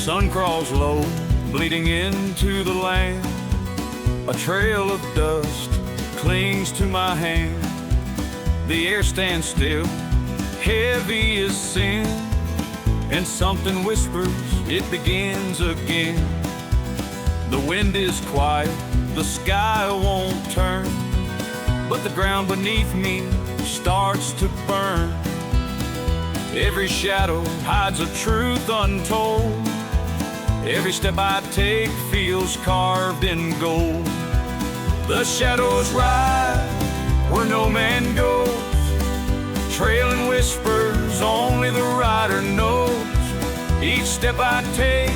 sun crawls low, bleeding into the land. A trail of dust clings to my hand. The air stands still, heavy as sin, and something whispers, it begins again. The wind is quiet, the sky won't turn, but the ground beneath me starts to burn. Every shadow hides a truth untold. Every step I take feels carved in gold. The shadows ride where no man goes, trailing whispers only the rider knows. Each step I take,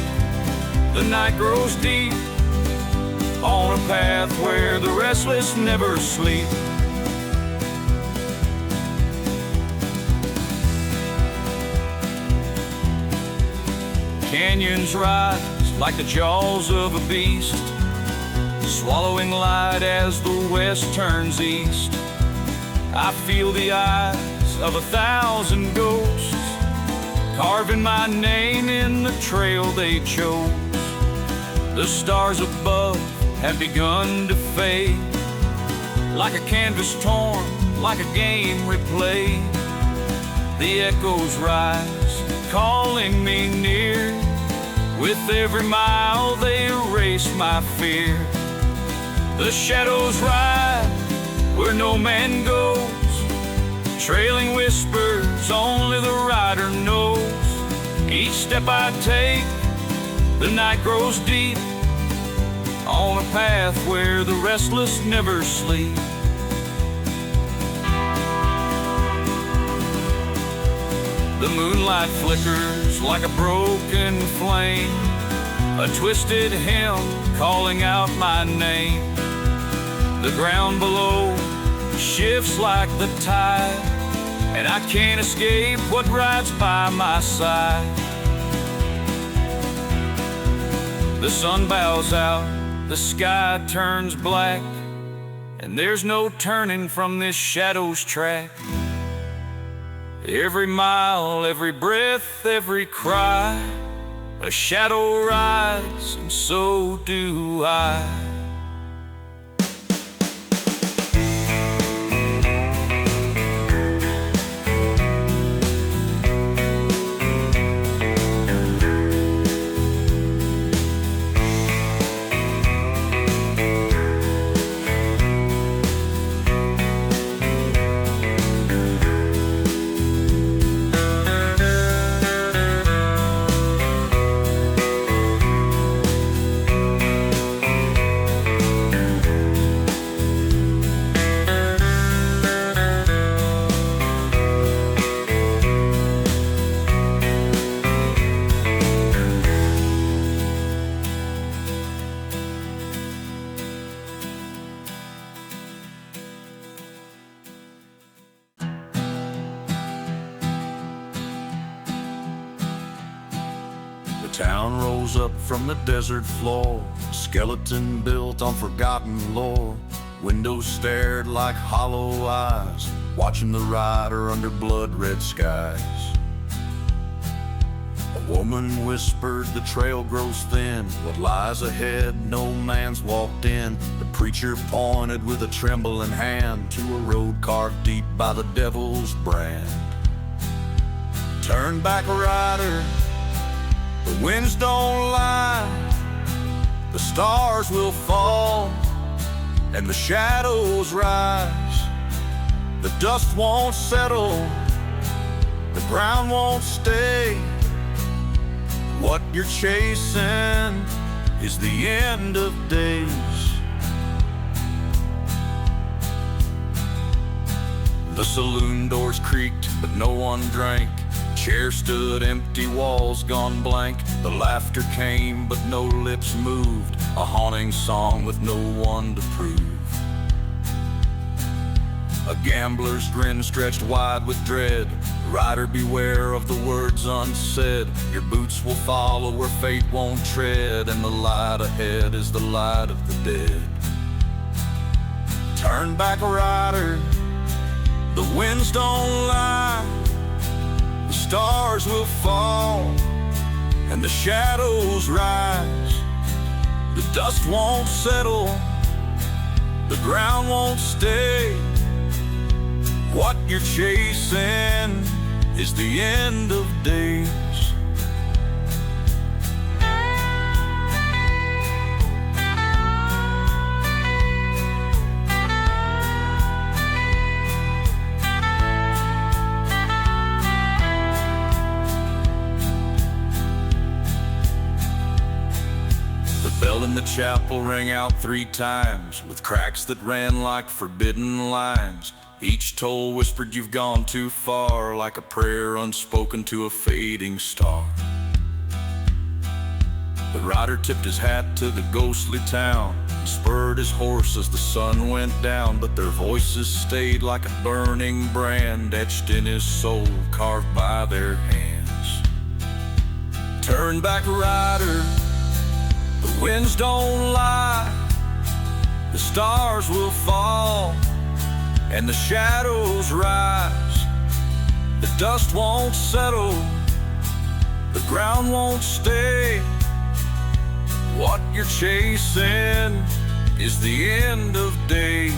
the night grows deep, on a path where the restless never sleep. Canyons rise like the jaws of a beast, swallowing light as the west turns east. I feel the eyes of 1,000 ghosts, carving my name in the trail they chose. The stars above have begun to fade, like a canvas torn, like a game replayed. The echoes rise, calling me near. With every mile they erase my fear. The shadows ride where no man goes, trailing whispers only the rider knows. Each step I take, the night grows deep, on a path where the restless never sleep. The moonlight flickers like a broken flame, a twisted hymn calling out my name. The ground below shifts like the tide, and I can't escape what rides by my side. The sun bows out, the sky turns black, and there's no turning from this shadow's track. Every mile, every breath, every cry, a shadow rides, and so do I. The town rose up from the desert floor, skeleton built on forgotten lore. Windows stared like hollow eyes, watching the rider under blood-red skies. A woman whispered, the trail grows thin, what lies ahead no man's walked in. The preacher pointed with a trembling hand to a road carved deep by the devil's brand. Turn back, rider, the winds don't lie, the stars will fall, and the shadows rise. The dust won't settle, the ground won't stay. What you're chasing is the end of days. The saloon doors creaked, but no one drank. Chairs stood empty, walls gone blank. The laughter came, but no lips moved. A haunting song with no one to prove. A gambler's grin stretched wide with dread. Rider, beware of the words unsaid. Your boots will follow where fate won't tread, and the light ahead is the light of the dead. Turn back, rider, the winds don't lie, the stars will fall, and the shadows rise. The dust won't settle, the ground won't stay. What you're chasing is the end of days. The bell in the chapel rang out 3 times, with cracks that ran like forbidden lines. Each toll whispered you've gone too far, like a prayer unspoken to a fading star. The rider tipped his hat to the ghostly town, and spurred his horse as the sun went down. But their voices stayed like a burning brand, etched in his soul, carved by their hands. Turn back, rider, the winds don't lie. The stars will fall, and the shadows rise. The dust won't settle, the ground won't stay. What you're chasing is the end of days.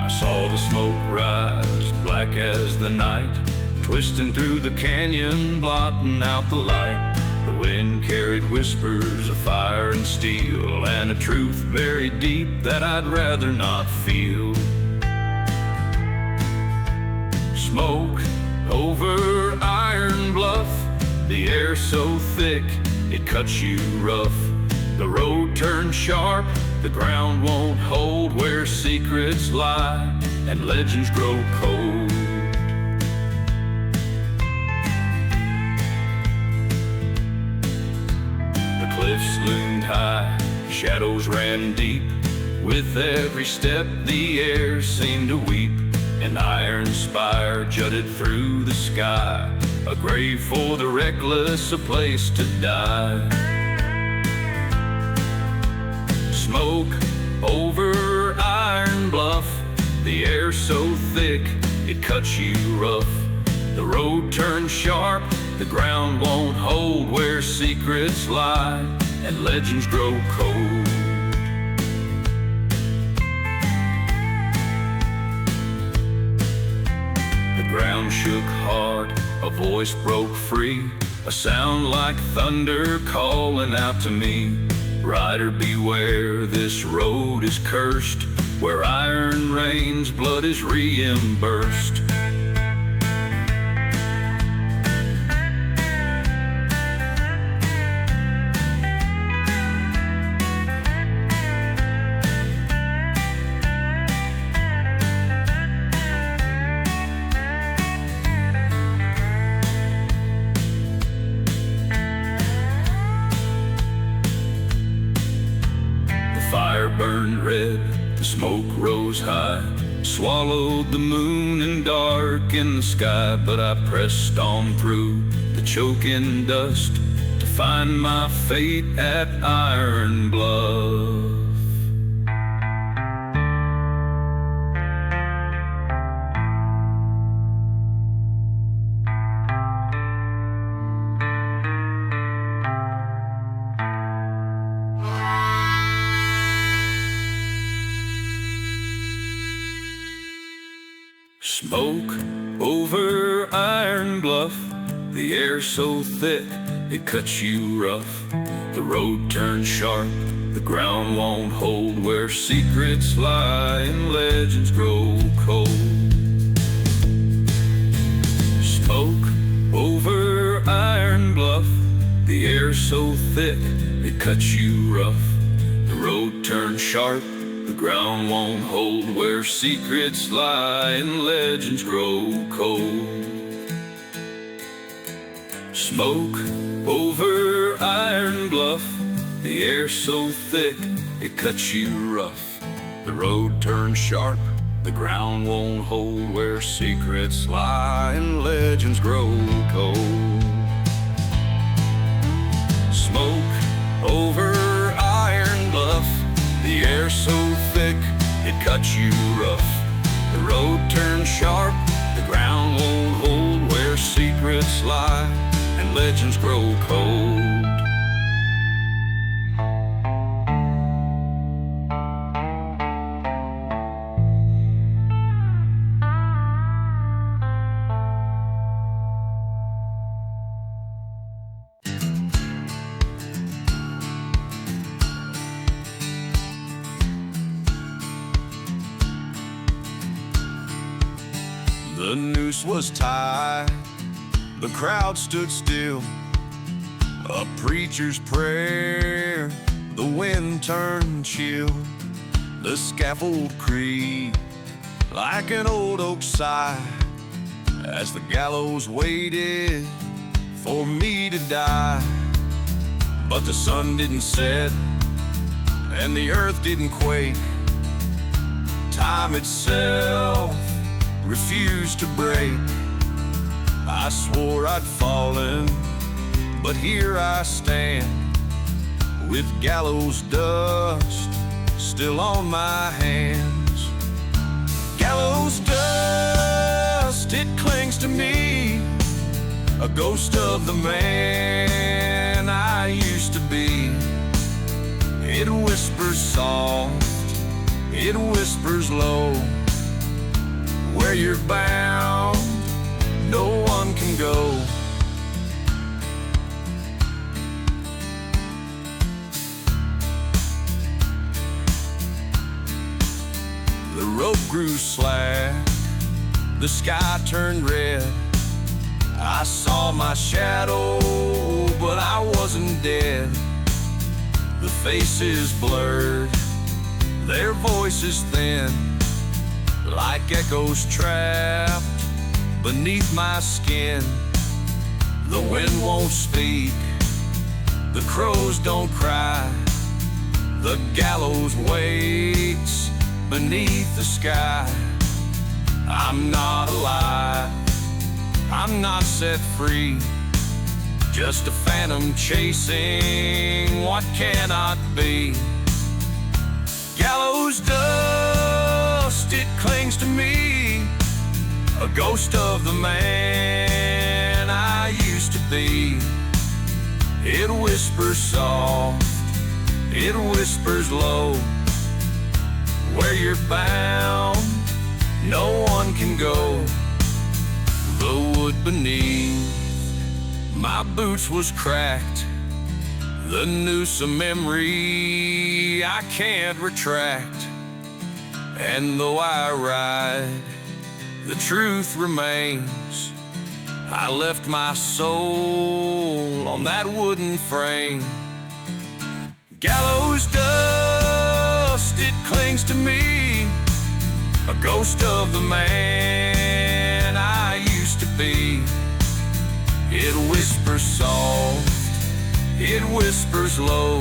I saw the smoke rise, black as the night, twisting through the canyon, blotting out the light. The wind carried whispers of fire and steel, and a truth buried deep that I'd rather not feel. Smoke over Iron Bluff, the air so thick it cuts you rough. The road turns sharp, the ground won't hold, where secrets lie and legends grow cold. The cliffs loomed high, shadows ran deep. With every step the air seemed to weep. An iron spire jutted through the sky, a grave for the reckless, a place to die. Smoke over Iron Bluff, the air so thick it cuts you rough. The road turns sharp, the ground won't hold, where secrets lie and legends grow cold. The ground shook hard, a voice broke free, a sound like thunder calling out to me. Rider, beware, this road is cursed, where iron reigns, blood is reimbursed. Fire burned red, the smoke rose high, swallowed the moon and darkened the sky. But I pressed on through the choking dust to find my fate at Iron Bluff. Smoke over Iron Bluff, The air so thick, it cuts you rough. The road turns sharp, the ground won't hold. Where secrets lie and legends grow cold. Smoke over Iron Bluff. The air so thick, it cuts you rough. The road turns sharp, the ground won't hold. Where secrets lie and legends grow cold. Smoke over Iron Bluff. The air so thick, it cuts you rough. The road turns sharp, the ground won't hold. Where secrets lie and legends grow cold. Smoke over Iron Bluff. The air so thick, it cuts you rough. The road turns sharp, the ground won't hold. Where secrets lie and legends grow cold. The noose was tied, the crowd stood still. A preacher's prayer, the wind turned chill. The scaffold creaked like an old oak sigh as the gallows waited for me to die. But the sun didn't set and the earth didn't quake. Time itself refused to break. I swore I'd fallen, but here I stand, with gallows dust still on my hands. Gallows dust, it clings to me, a ghost of the man I used to be. It whispers soft, it whispers low, where you're bound, no one can go. The rope grew slack, the sky turned red. I saw my shadow, but I wasn't dead. The faces blurred, their voices thin, like echoes trapped beneath my skin. The wind won't speak, the crows don't cry. The gallows waits beneath the sky. I'm not alive, I'm not set free, just a phantom chasing what cannot be. Gallows dust, it clings to me, a ghost of the man I used to be. It whispers soft, it whispers low, where you're bound, no one can go. The wood beneath my boots was cracked, the noose a memory I can't retract. And though I ride, the truth remains. I left my soul on that wooden frame. Gallows dust, it clings to me, a ghost of the man I used to be. It whispers soft, it whispers low,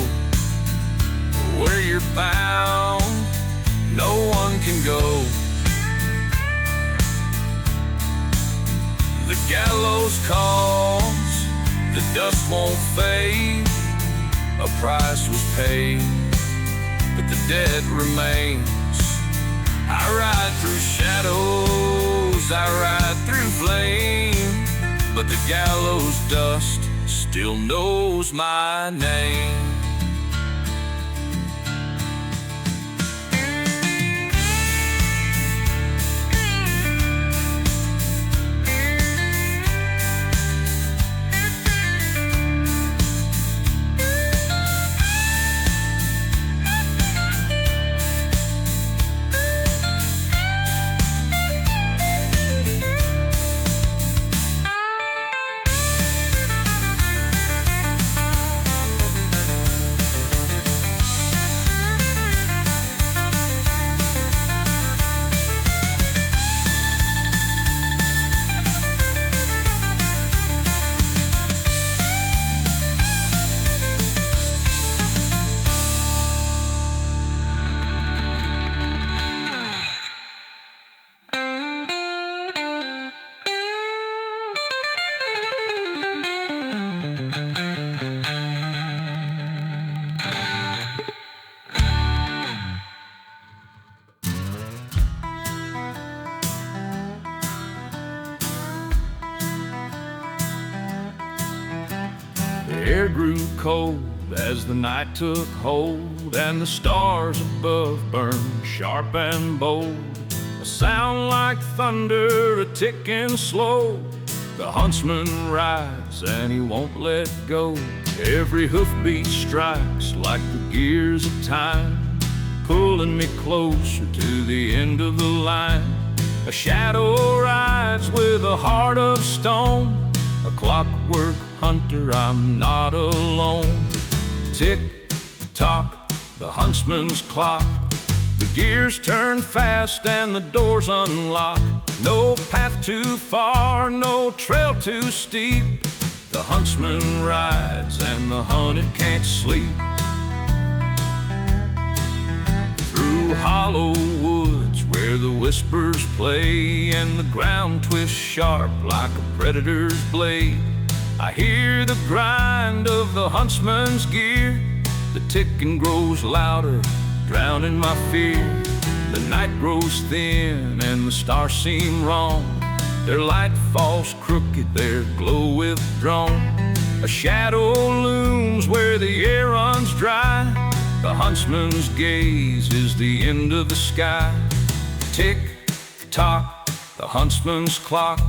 where you're bound, no one can go. The gallows calls, the dust won't fade. A price was paid, but the dead remains. I ride through shadows, I ride through flame, but the gallows dust still knows my name. air grew cold as the night took hold, and the stars above burned sharp and bold. A sound like thunder, a ticking slow. The huntsman rides and he won't let go. Every hoofbeat strikes like the gears of time, pulling me closer to the end of the line. A shadow rides with a heart of stone, a clockwork hunter, I'm not alone. Tick-tock, the huntsman's clock. The gears turn fast and the doors unlock. No path too far, no trail too steep. The huntsman rides and the hunted can't sleep. Through hollow woods where the whispers play and the ground twists sharp like a predator's blade, I hear the grind of the huntsman's gear. The ticking grows louder, drowning my fear. The night grows thin and the stars seem wrong. Their light falls crooked, their glow withdrawn. A shadow looms where the air runs dry. The huntsman's gaze is the end of the sky. Tick-tock, the huntsman's clock.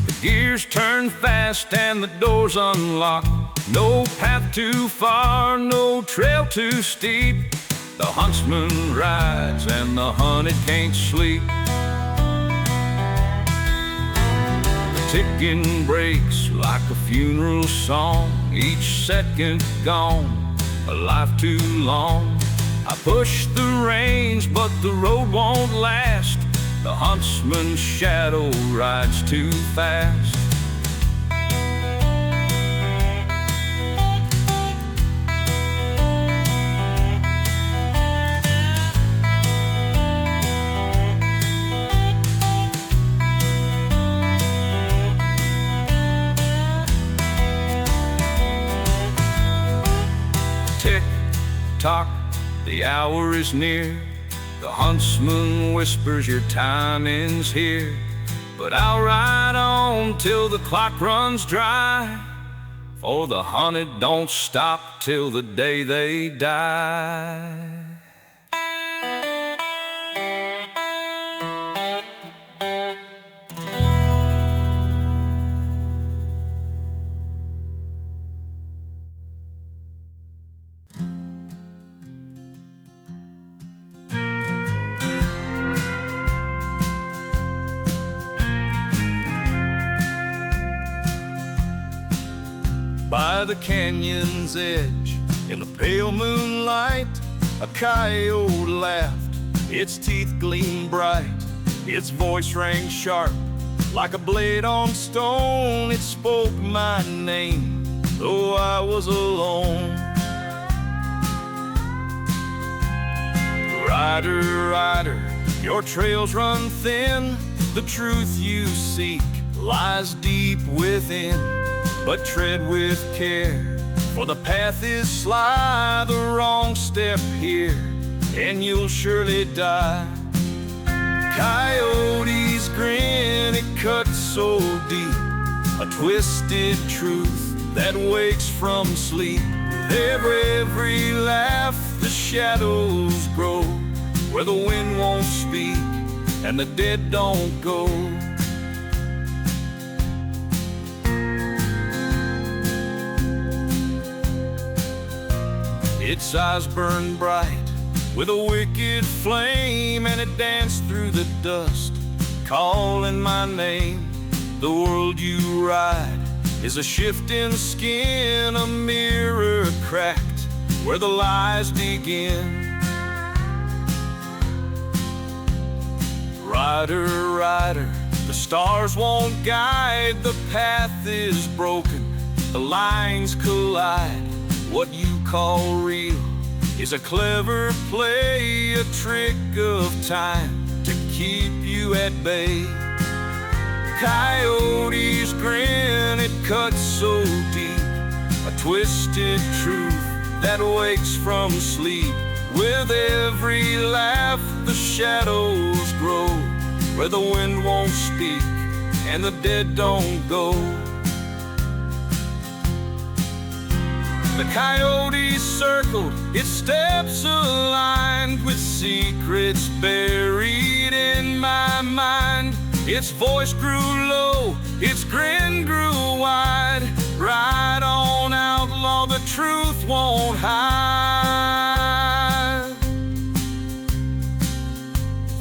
The gears turn fast and the doors unlock. No path too far, no trail too steep. The huntsman rides and the hunted can't sleep. The ticking breaks like a funeral song, each second gone, a life too long. I push the reins but the road won't last. The huntsman's shadow rides too fast. Tick-tock, the hour is near. The huntsman whispers your time ends here. But I'll ride on till the clock runs dry, for the hunted don't stop till the day they die. By the canyon's edge, in the pale moonlight, a coyote laughed, its teeth gleamed bright. Its voice rang sharp, like a blade on stone. It spoke my name, though I was alone. Rider, rider, your trails run thin. The truth you seek lies deep within. But tread with care, for the path is sly. The wrong step here, and you'll surely die. Coyote's grin, it cuts so deep, a twisted truth that wakes from sleep. With every laugh, the shadows grow, where the wind won't speak and the dead don't go. Its eyes burned bright with a wicked flame, and it danced through the dust, calling my name. The world you ride is a shifting skin, a mirror cracked where the lies begin. Rider, rider, the stars won't guide. The path is broken, the lines collide. What you call real is a clever play, a trick of time to keep you at bay. Coyote's grin, it cuts so deep, a twisted truth that wakes from sleep. With every laugh, the shadows grow, where the wind won't speak and the dead don't go. The coyote circled, its steps aligned with secrets buried in my mind. Its voice grew low, its grin grew wide. Ride on, outlaw, the truth won't hide.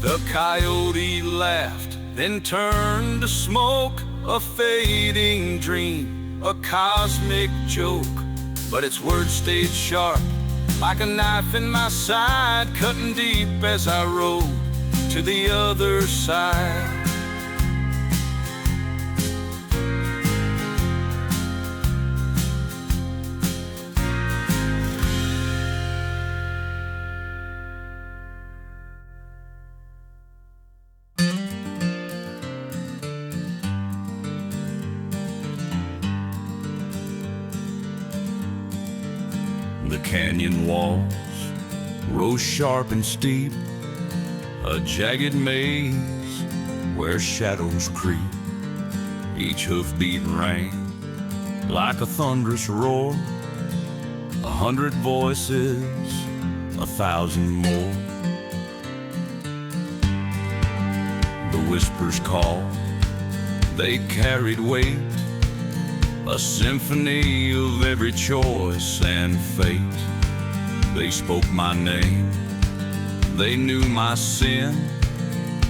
The coyote laughed, then turned to smoke, a fading dream, a cosmic joke. But its words stayed sharp, like a knife in my side, cutting deep as I rode to the other side. The canyon walls rose sharp and steep, a jagged maze where shadows creep. Each hoofbeat rang like a thunderous roar, 100 voices, 1,000 more. The whispers called, they carried weight, a symphony of every choice and fate. They spoke my name, they knew my sin,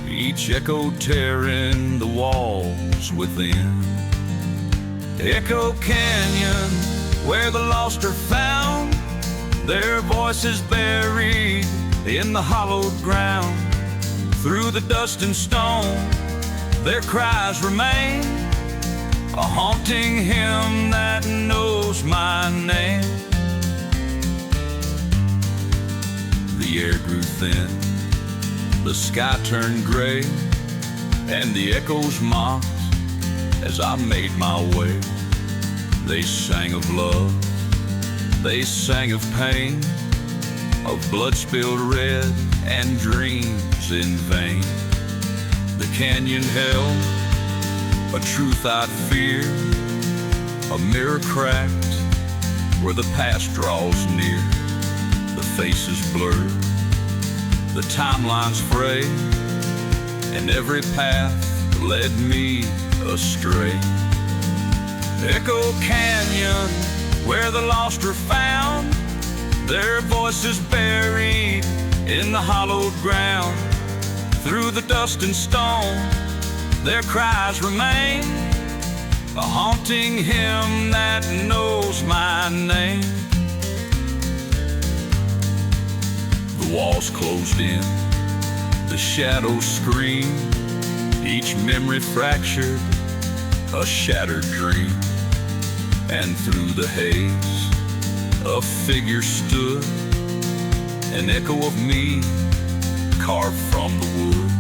each echo tearing the walls within. Echo Canyon, where the lost are found, their voices buried in the hollowed ground. Through the dust and stone, their cries remain, a haunting hymn that knows my name. The air grew thin, the sky turned gray, and the echoes mocked as I made my way. They sang of love, they sang of pain, of blood spilled red and dreams in vain. The canyon held a truth I'd fear, a mirror cracked where the past draws near. The faces blurred, the timelines fray, and every path led me astray. Echo Canyon, where the lost are found, their voices buried in the hollowed ground. Through the dust and stone, their cries remain, a haunting hymn that knows my name. The walls closed in, the shadows screamed, each memory fractured, a shattered dream. And through the haze, a figure stood, an echo of me carved from the wood.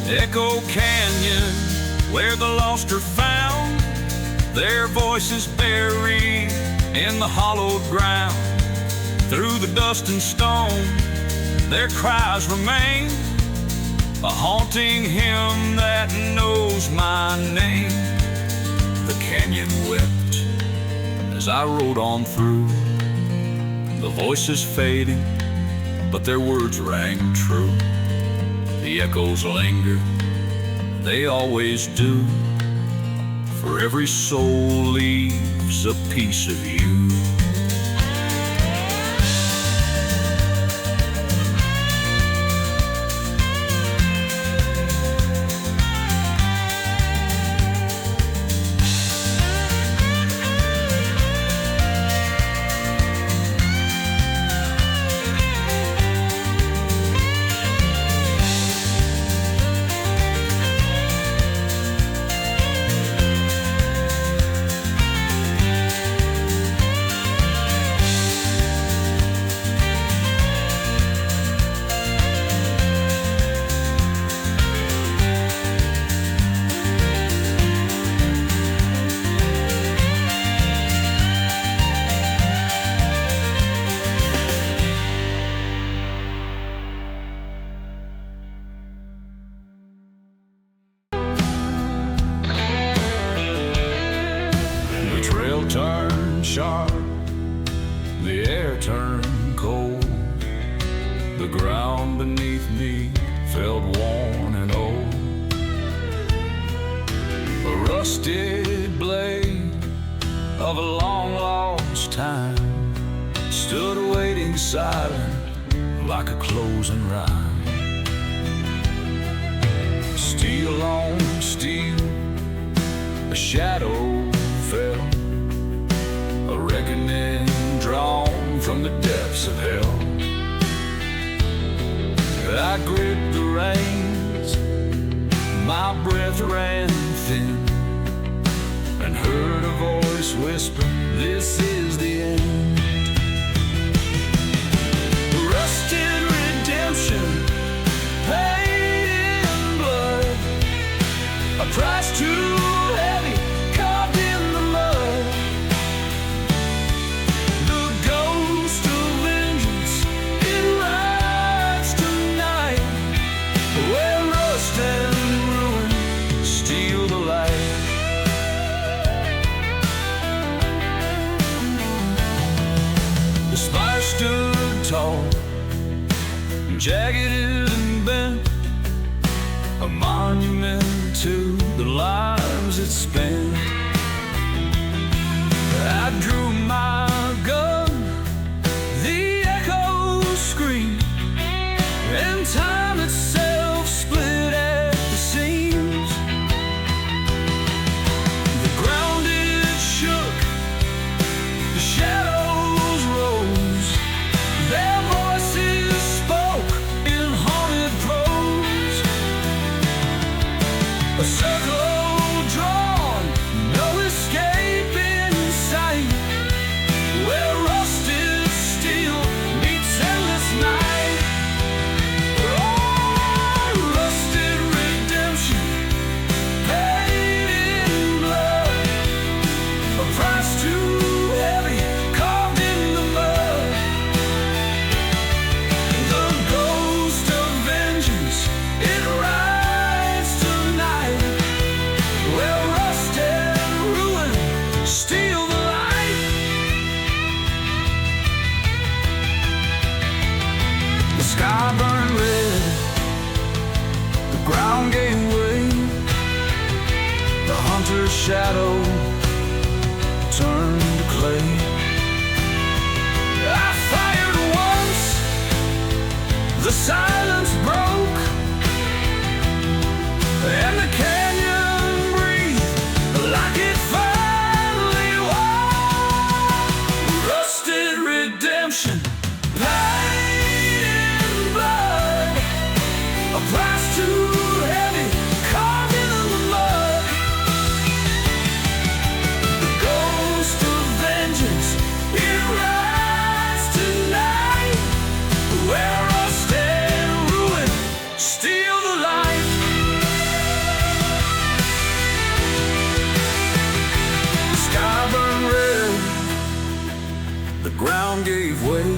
Echo Canyon, where the lost are found, their voices buried in the hollowed ground. Through the dust and stone, their cries remain, a haunting hymn that knows my name. The canyon wept as I rode on through, the voices fading, but their words rang true. The echoes linger, they always do, for every soul leaves a piece of you. rusted blade of a long lost time stood waiting silent like a closing rhyme. Steel on steel, a shadow fell, a reckoning drawn from the depths of hell. I gripped the reins, my breath ran thin, and heard a voice whisper, "This is the end." Rusted redemption, paid in blood, a price too heavy, carved in the mud. The ghost of vengeance, it rides tonight, where rust and ruin steal the light. The spire stood tall, jagged and bent, a monument to the lives it spent. I drew my gun, the echoes screamed, and time itself split at the seams. The ground it shook, the shadows rose, their voices spoke in haunted prose. A circle drawn, no escape in sight, where rusted steel meets endless night. Oh, rusted redemption, paid in blood, a price too heavy, carved in the mud. The ghost of vengeance, it rides tonight, where rust and ruin steal the light. The sky burned red, the ground gave way, the hunter's shadow turned to clay. I fired once, the silence broke, and the canyon breathed like it finally woke. Rusted redemption, paid in blood, a price too heavy, carved in the mud. The ghost of vengeance, it rides tonight, where rust and ruin steal the light. The sky burned red, the ground gave way,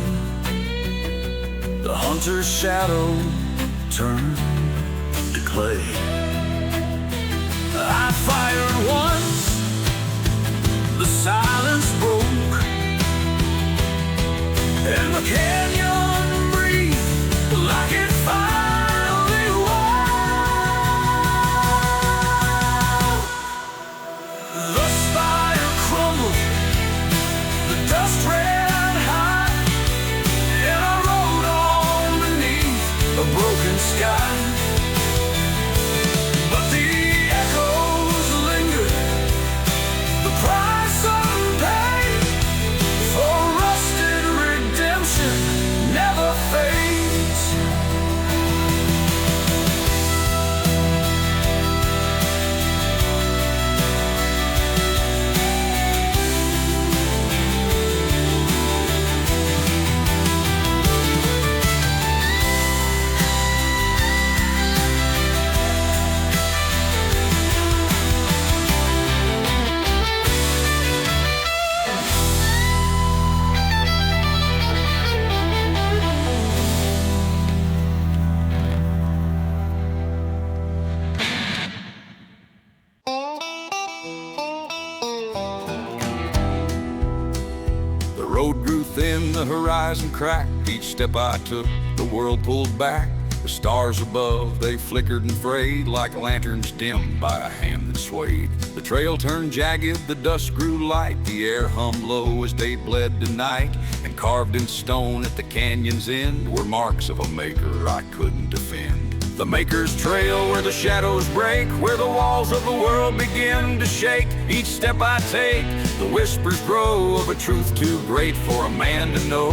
the hunter's shadow turned to clay. I fired once, the silence broke, and the canyon breathed like it finally woke. The spire crumbled, the dust ran high, and I rode on beneath a broken sky. But the echoes lingered, the price unpaid, for rusted redemption never fades. The road grew thin, the horizon cracked. Each step I took, the world pulled back. The stars above, they flickered and frayed like lanterns dimmed by a hand that swayed. The trail turned jagged, the dust grew light, the air hummed low as day bled to night. And carved in stone at the canyon's end were marks of a maker I couldn't defend. The Maker's Trail, where the shadows break, where the walls of the world begin to shake. Each step I take, the whispers grow of a truth too great for a man to know.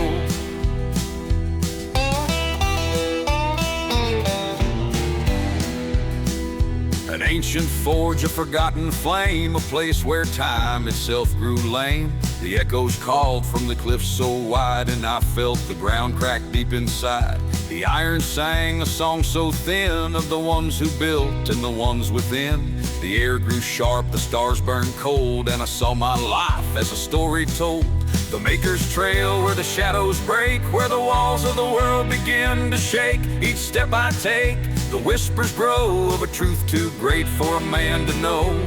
An ancient forge, a forgotten flame, a place where time itself grew lame. The echoes called from the cliffs so wide, and I felt the ground crack deep inside. The iron sang a song so thin of the ones who built and the ones within. The air grew sharp, the stars burned cold, and I saw my life as a story told. The Maker's Trail, where the shadows break, where the walls of the world begin to shake. Each step I take, the whispers grow of a truth too great for a man to know.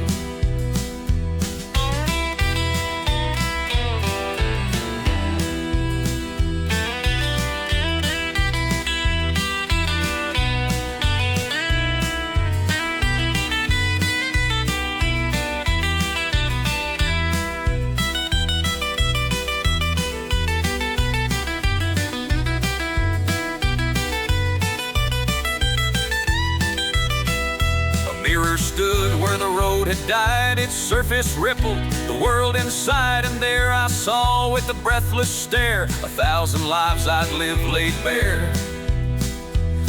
Stood where the road had died, its surface rippled the world inside, and there I saw with a breathless stare 1,000 lives I'd lived laid bare.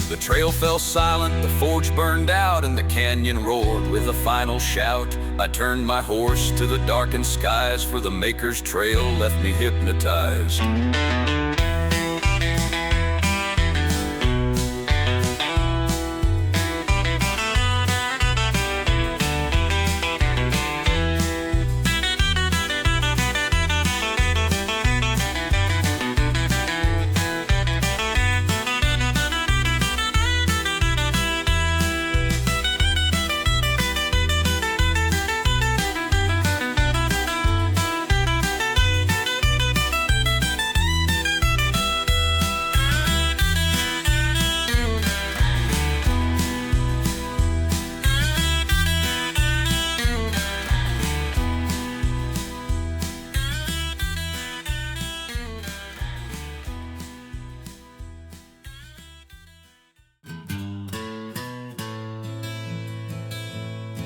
The trail fell silent, the forge burned out, and the canyon roared with a final shout. I turned my horse to the darkened skies, for the Maker's Trail left me hypnotized.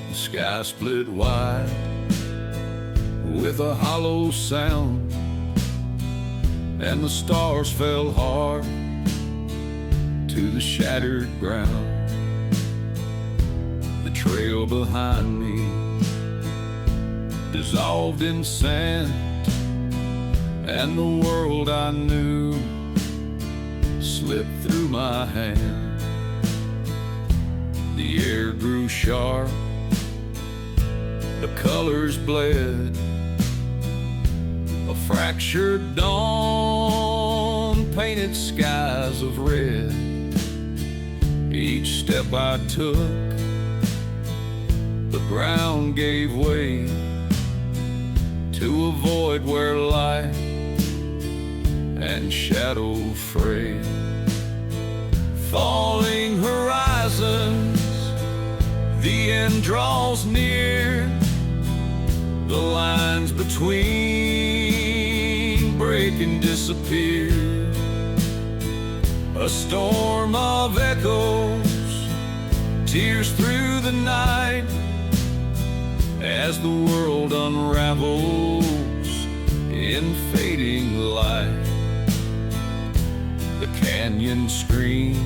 The sky split wide with a hollow sound, and the stars fell hard to the shattered ground. The trail behind me dissolved in sand, and the world I knew slipped through my hand. The air grew sharp, the colors bled, a fractured dawn painted skies of red. Each step I took, the ground gave way to a void where light and shadow fray. Falling horizons, the end draws near, the lines between break and disappear. A storm of echoes tears through the night as the world unravels in fading light. The canyon screamed,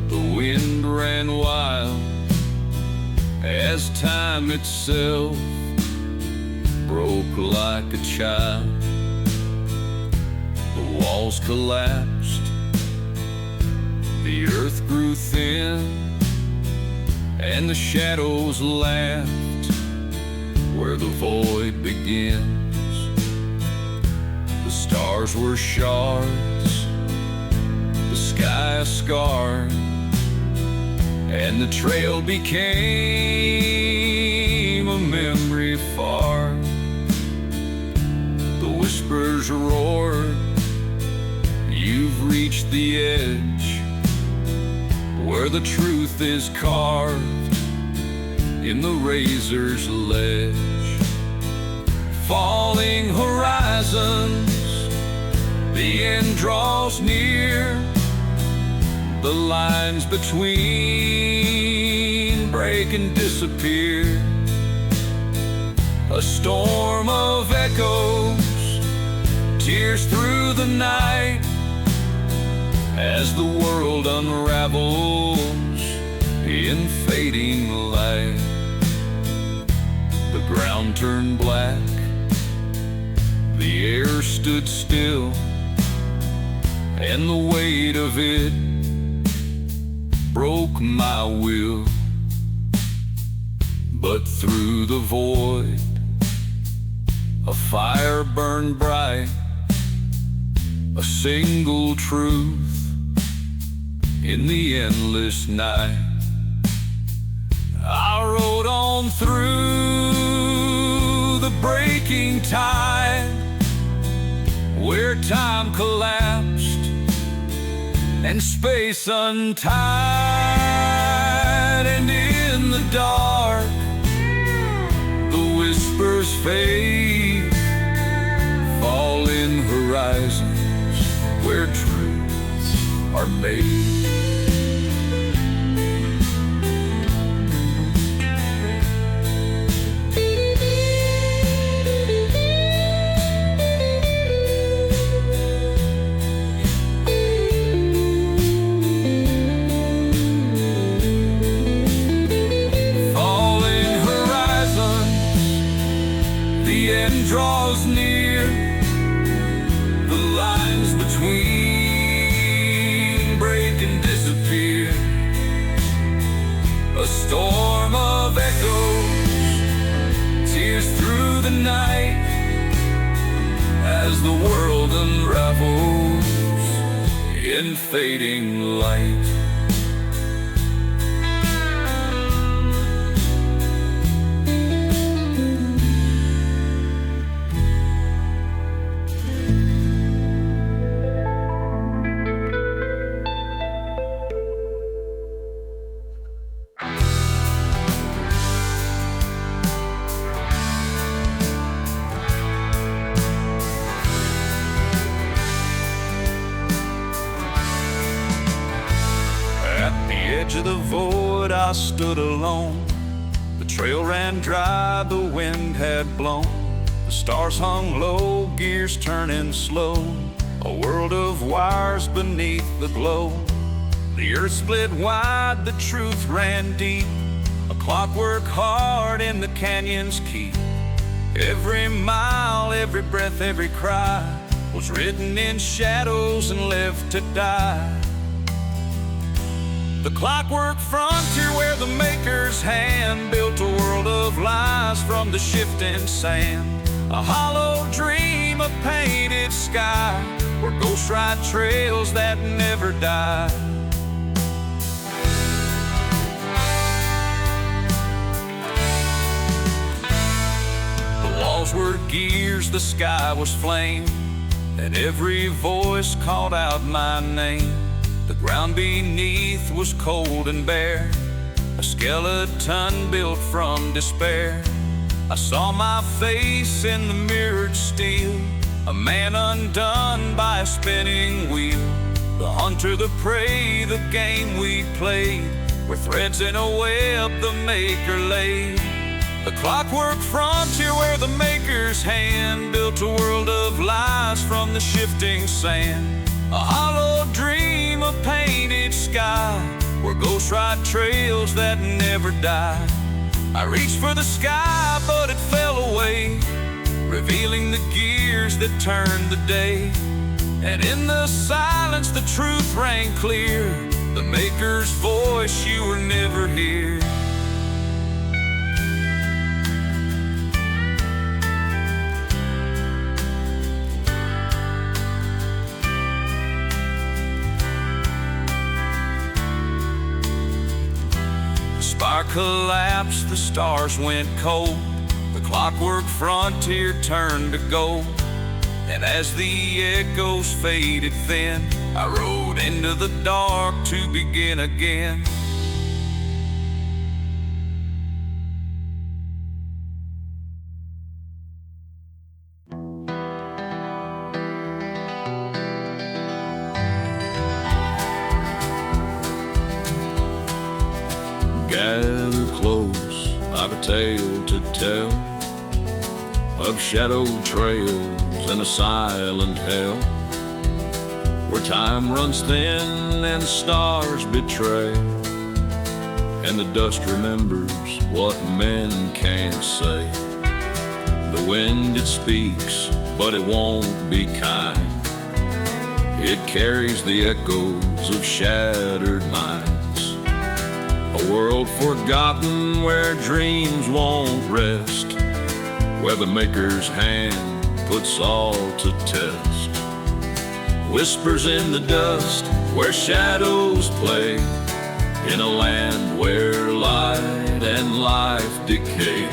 the wind ran wild as time itself broke like a child. The walls collapsed, the earth grew thin, and the shadows laughed where the void begins. The stars were shards, the sky scarred, and the trail became a memory far. The whispers roared, you've reached the edge, where the truth is carved in the razor's ledge. Falling horizons, the end draws near. The lines between break and disappear. A storm of echoes tears through the night as the world unravels in fading light. The ground turned black, the air stood still, and the weight of it broke my will. But through the void, a fire burned bright, a single truth in the endless night. I rode on through the breaking tide, where time collapsed and space untied. And in the dark, the whispers fade, falling horizons where truths are made. Draws near, the lines between break and disappear. A storm of echoes tears through the night as the world unravels in fading light. Of the void I stood alone. The trail ran dry, the wind had blown. The stars hung low, gears turning slow. A world of wires beneath the glow. The earth split wide, the truth ran deep. A clockwork heart in the canyon's keep. Every mile, every breath, every cry was written in shadows and left to die. The clockwork frontier where the maker's hand built a world of lies from the shifting sand. A hollow dream, a painted sky, where ghosts ride trails that never die. The walls were gears, the sky was flame, and every voice called out my name. The ground beneath was cold and bare, a skeleton built from despair. I saw my face in the mirrored steel, a man undone by a spinning wheel. The hunter, the prey, the game we played, were threads in a web the maker laid. The clockwork frontier where the maker's hand built a world of lies from the shifting sand. A hollow dream, a painted sky, where ghosts ride trails that never die. I reached for the sky, but it fell away, revealing the gears that turned the day. And in the silence, the truth rang clear, the maker's voice you will never hear. Fire collapsed, the stars went cold. The clockwork frontier turned to gold. And as the echoes faded thin, I rode into the dark to begin again. Gather close, I've a tale to tell of shadowed trails and a silent hell, where time runs thin and the stars betray, and the dust remembers what men can't say. The wind, it speaks, but it won't be kind. It carries the echoes of shattered minds. A world forgotten where dreams won't rest, where the maker's hand puts all to test. Whispers in the dust where shadows play, in a land where light and life decay.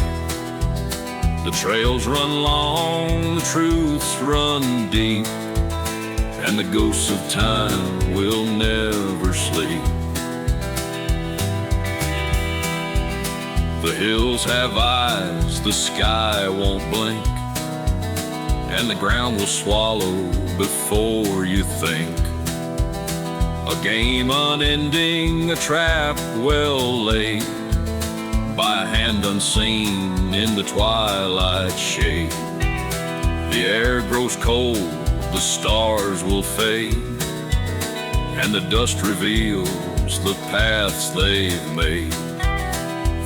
The trails run long, the truths run deep, and the ghosts of time will never sleep. The hills have eyes, the sky won't blink, and the ground will swallow before you think. A game unending, a trap well laid, by a hand unseen in the twilight shade. The air grows cold, the stars will fade, and the dust reveals the paths they've made.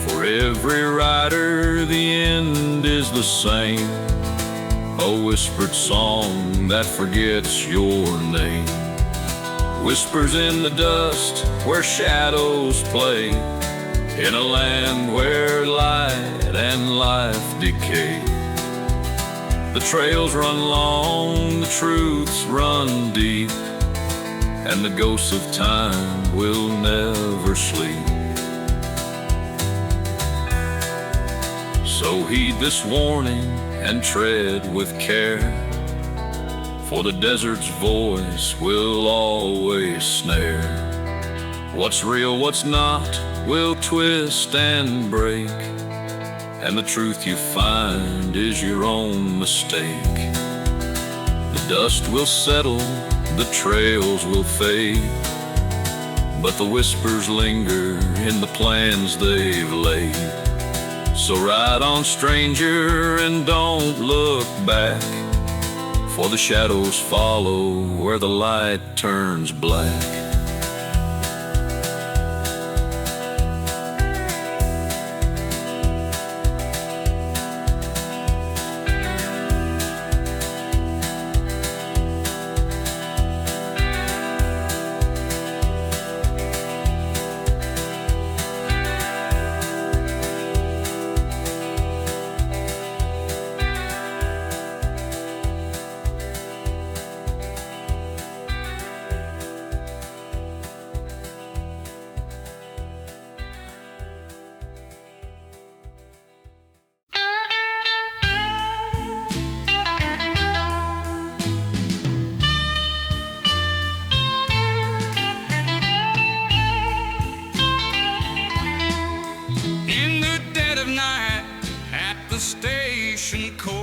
For every rider, the end is the same, a whispered song that forgets your name. Whispers in the dust where shadows play, in a land where light and life decay. The trails run long, the truths run deep, and the ghosts of time will never sleep. So heed this warning and tread with care, for the desert's voice will always snare. What's real, what's not, will twist and break, and the truth you find is your own mistake. The dust will settle, the trails will fade, but the whispers linger in the plans they've laid. So ride on, stranger, and don't look back, for the shadows follow where the light turns black. Station cold.